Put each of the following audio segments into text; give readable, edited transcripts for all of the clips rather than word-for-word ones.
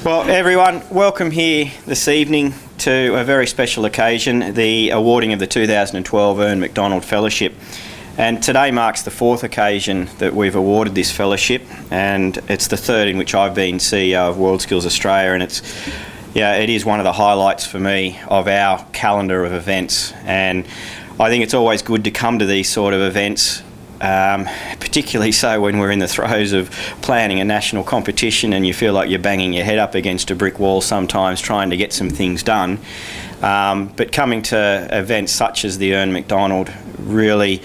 Well, everyone, welcome here this evening to a very special occasion, the awarding of the 2012 Ern MacDonald Fellowship. And today marks the fourth occasion that we've awarded this fellowship, and it's the third in which I've been CEO of WorldSkills Australia, and it is one of the highlights for me of our calendar of events. And I think it's always good to come to these sort of events, particularly so when we're in the throes of planning a national competition and you feel like you're banging your head up against a brick wall sometimes trying to get some things done. But coming to events such as the Ern MacDonald really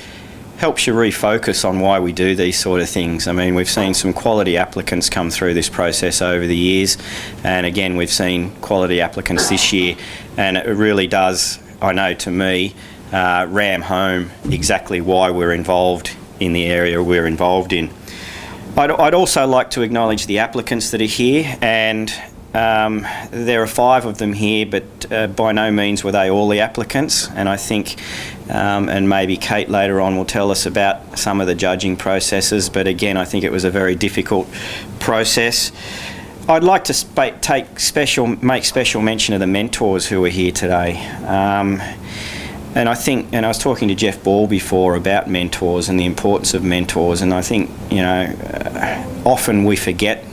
helps you refocus on why we do these sort of things. I mean, we've seen some quality applicants come through this process over the years, and again we've seen quality applicants this year, and it really does, I know to me, ram home exactly why we're involved in the area we're involved in. I'd also like to acknowledge the applicants that are here, and there are 5 of them here, but by no means were they all the applicants, and I think, and maybe Kate later on will tell us about some of the judging processes, but again I think it was a very difficult process. I'd like to make special mention of the mentors who are here today. And I think, and I was talking to Jeff Ball before about mentors and the importance of mentors, and I think, often we forget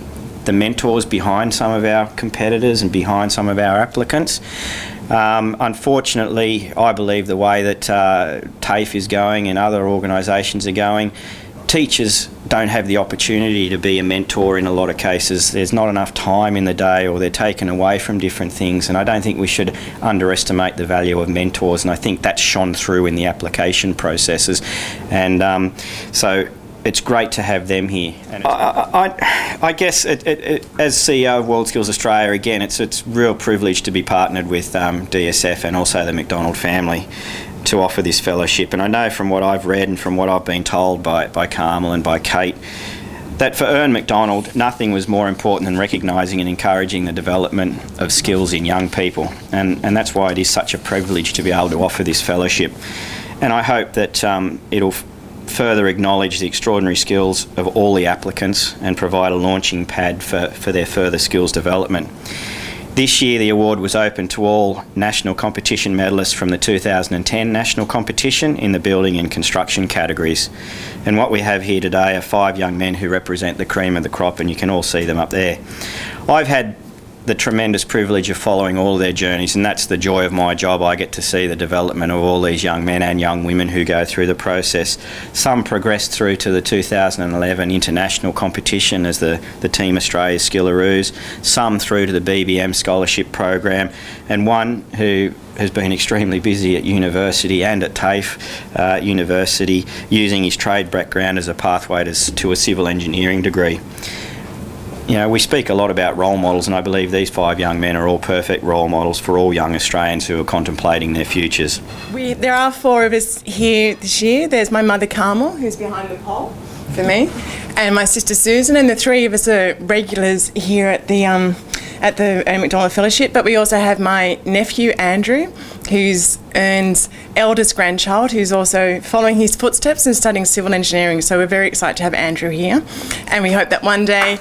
the mentors behind some of our competitors and behind some of our applicants. Unfortunately, I believe the way that TAFE is going and other organisations are going, teachers don't have the opportunity to be a mentor in a lot of cases. There's not enough time in the day, or they're taken away from different things, and I don't think we should underestimate the value of mentors, and I think that's shone through in the application processes, and so it's great to have them here. And I guess as CEO of WorldSkills Australia, again, it's a real privilege to be partnered with DSF and also the MacDonald family to offer this fellowship. And I know from what I've read and from what I've been told by Carmel and by Kate, that for Ern MacDonald, nothing was more important than recognising and encouraging the development of skills in young people. And that's why it is such a privilege to be able to offer this fellowship. And I hope that it'll further acknowledge the extraordinary skills of all the applicants and provide a launching pad for their further skills development. This year the award was open to all national competition medalists from the 2010 national competition in the building and construction categories. And what we have here today are 5 young men who represent the cream of the crop, and you can all see them up there. I've had the tremendous privilege of following all of their journeys, and that's the joy of my job. I get to see the development of all these young men and young women who go through the process. Some progressed through to the 2011 international competition as the Team Australia Skilleroos, some through to the BBM scholarship program, and one who has been extremely busy at university and at TAFE University, using his trade background as a pathway to a civil engineering degree. We speak a lot about role models, and I believe these 5 young men are all perfect role models for all young Australians who are contemplating their futures. There are 4 of us here this year. There's my mother Carmel, who's behind the pole for me, and my sister Susan, and the 3 of us are regulars here at the Ern MacDonald Fellowship. But we also have my nephew Andrew, who's Ern's eldest grandchild, who's also following his footsteps and studying civil engineering. So we're very excited to have Andrew here, and we hope that one day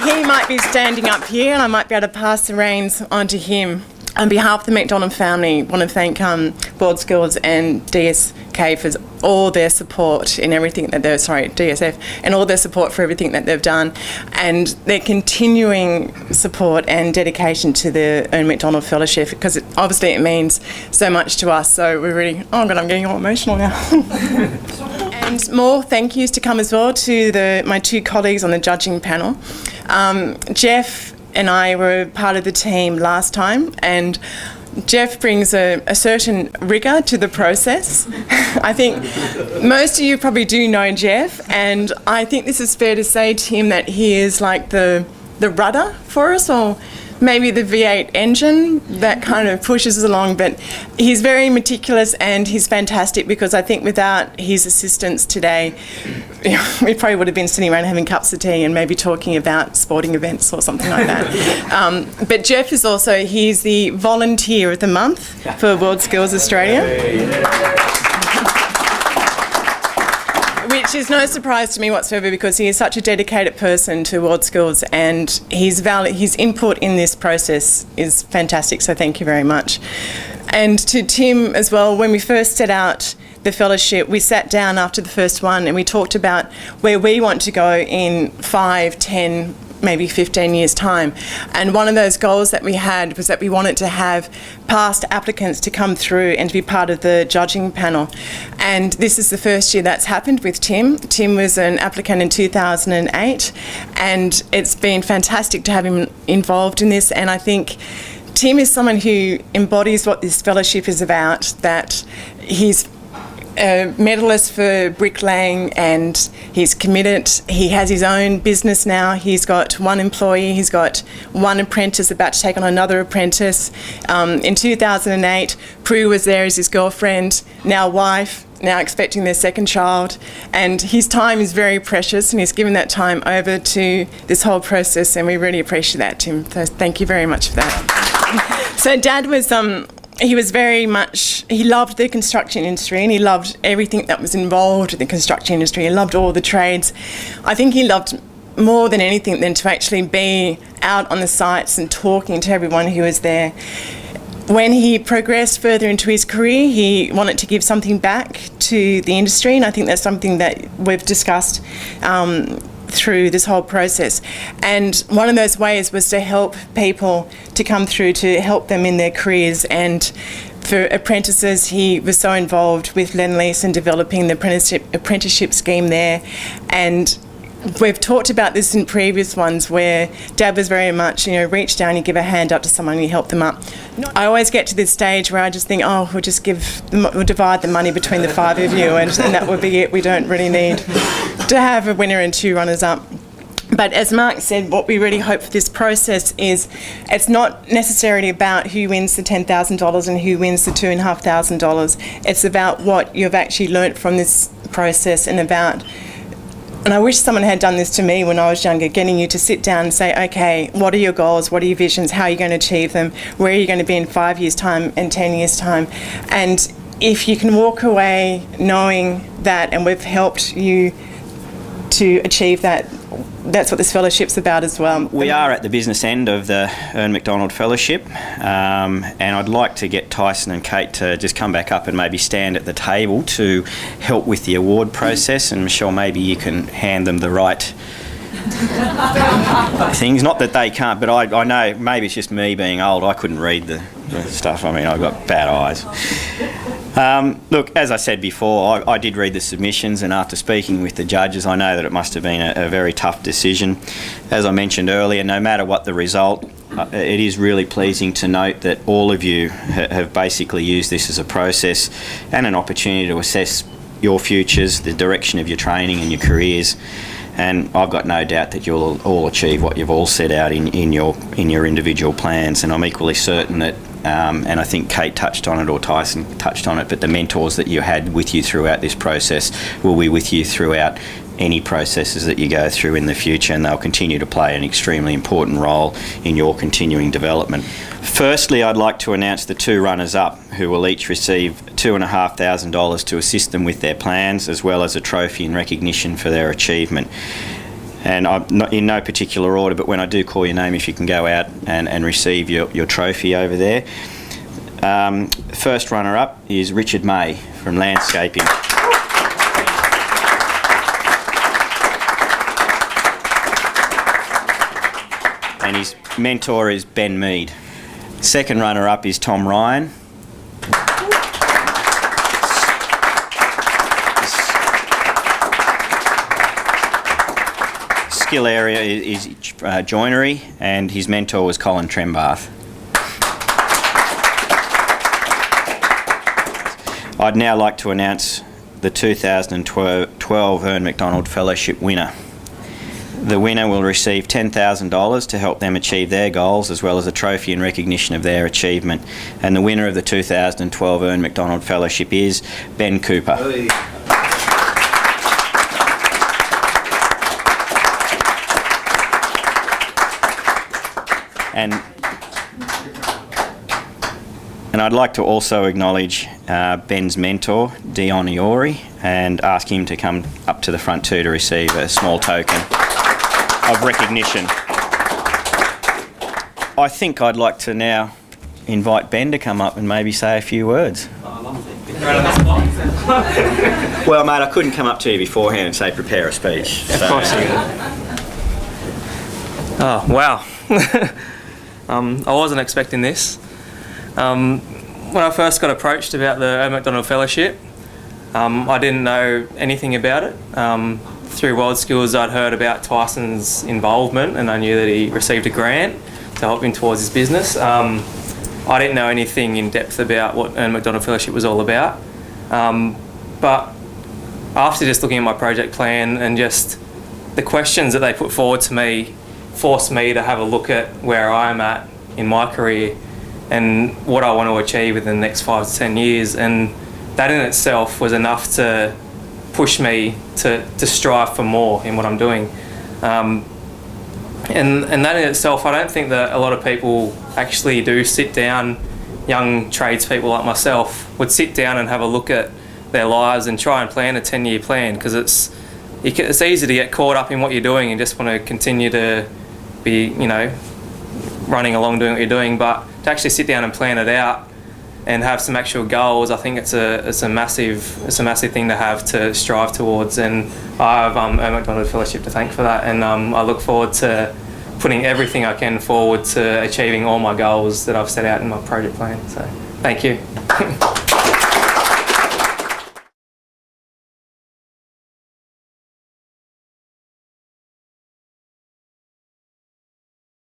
he might be standing up here and I might be able to pass the reins on to him. On behalf of the MacDonald family, I want to thank WorldSkills and DSK for all their support in everything that DSF, and all their support for everything that they've done, and their continuing support and dedication to the Ern MacDonald Fellowship, because obviously it means so much to us. So we're really, oh God, I'm getting all emotional now. And more thank yous to come as well to my 2 colleagues on the judging panel. Jeff and I were part of the team last time, and Jeff brings a certain rigour to the process. I think most of you probably do know Jeff, and I think this is fair to say to him that he is like the rudder for us, or maybe the V8 engine that kind of pushes us along. But he's very meticulous, and he's fantastic, because I think without his assistance today, we probably would have been sitting around having cups of tea and maybe talking about sporting events or something like that. But Jeff is also, he's the volunteer of the month for WorldSkills Australia. which is no surprise to me whatsoever because he is such a dedicated person to World Schools, and his input in this process is fantastic, so thank you very much. And to Tim as well, when we first set out the fellowship, we sat down after the first one and we talked about where we want to go in 5, 10, maybe 15 years' time. And one of those goals that we had was that we wanted to have past applicants to come through and to be part of the judging panel. And this is the first year that's happened with Tim. Tim was an applicant in 2008, and it's been fantastic to have him involved in this. And I think Tim is someone who embodies what this fellowship is about, that he's a medalist for bricklaying and he's committed. He has his own business now. He's got one employee, he's got one apprentice about to take on another apprentice. In 2008, Prue was there as his girlfriend, now wife, now expecting their second child, and his time is very precious and he's given that time over to this whole process, and we really appreciate that, Tim. So thank you very much for that. So Dad was he was very much, he loved the construction industry and he loved everything that was involved with the construction industry. He loved all the trades. I think he loved more than anything than to actually be out on the sites and talking to everyone who was there. When he progressed further into his career, he wanted to give something back to the industry, and I think that's something that we've discussed through this whole process. And one of those ways was to help people to come through, to help them in their careers. And for apprentices, he was so involved with Lend-Lease and developing the apprenticeship scheme there. And we've talked about this in previous ones where Dad was very much, reach down, you give a hand up to someone and you help them up. I always get to this stage where I just think, we'll divide the money between the 5 of you and that would be it. We don't really need to have a winner and 2 runners up. But as Mark said, what we really hope for this process is it's not necessarily about who wins the $10,000 and who wins the $2,500. It's about what you've actually learnt from this process and I wish someone had done this to me when I was younger, getting you to sit down and say, okay, what are your goals? What are your visions? How are you going to achieve them? Where are you going to be in 5 years' time and 10 years' time? And if you can walk away knowing that, and we've helped you to achieve that, that's what this fellowship's about as well. We are at the business end of the Ern MacDonald Fellowship, and I'd like to get Tyson and Kate to just come back up and maybe stand at the table to help with the award process. And Michelle, maybe you can hand them the right things. Not that they can't, but I know maybe it's just me being old. I couldn't read the stuff. I mean, I've got bad eyes. Look, as I said before, I did read the submissions, and after speaking with the judges, I know that it must have been a very tough decision. As I mentioned earlier, no matter what the result, it is really pleasing to note that all of you have basically used this as a process and an opportunity to assess your futures, the direction of your training and your careers. And I've got no doubt that you'll all achieve what you've all set out in your individual plans. And I'm equally certain that, and I think Kate touched on it or Tyson touched on it, but the mentors that you had with you throughout this process will be with you throughout any processes that you go through in the future, and they'll continue to play an extremely important role in your continuing development. Firstly, I'd like to announce the 2 runners-up who will each receive $2,500 to assist them with their plans, as well as a trophy in recognition for their achievement. And I'm not in no particular order, but when I do call your name, if you can go out and receive your trophy over there. First runner-up is Richard May from Landscaping. And his mentor is Ben Mead. Second runner-up is Tom Ryan. Skill area is joinery, and his mentor was Colin Trembath. I'd now like to announce the 2012 Ern MacDonald Fellowship winner. The winner will receive $10,000 to help them achieve their goals, as well as a trophy in recognition of their achievement. And the winner of the 2012 Ern MacDonald Fellowship is Ben Cooper. Hey. And I'd like to also acknowledge Ben's mentor, Dion Iori, and ask him to come up to the front too to receive a small token of recognition. I think I'd like to now invite Ben to come up and maybe say a few words. Well, mate, I couldn't come up to you beforehand and say prepare a speech. Of course you did. Oh, wow. I wasn't expecting this. When I first got approached about the Ern MacDonald Fellowship, I didn't know anything about it. Through World Skills, I'd heard about Tyson's involvement, and I knew that he received a grant to help him towards his business. I didn't know anything in depth about what Ern MacDonald Fellowship was all about. But after just looking at my project plan and just the questions that they put forward to me forced me to have a look at where I'm at in my career and what I want to achieve within the next 5 to 10 years. And that in itself was enough to push me to strive for more in what I'm doing. And that in itself, I don't think that a lot of people actually do sit down, young tradespeople like myself, would sit down and have a look at their lives and try and plan a 10-year plan, because it's easy to get caught up in what you're doing and just want to continue to be, running along doing what you're doing. But to actually sit down and plan it out and have some actual goals, I think it's a massive thing to have to strive towards. And I have Ern MacDonald Fellowship to thank for that. And I look forward to putting everything I can forward to achieving all my goals that I've set out in my project plan. So thank you.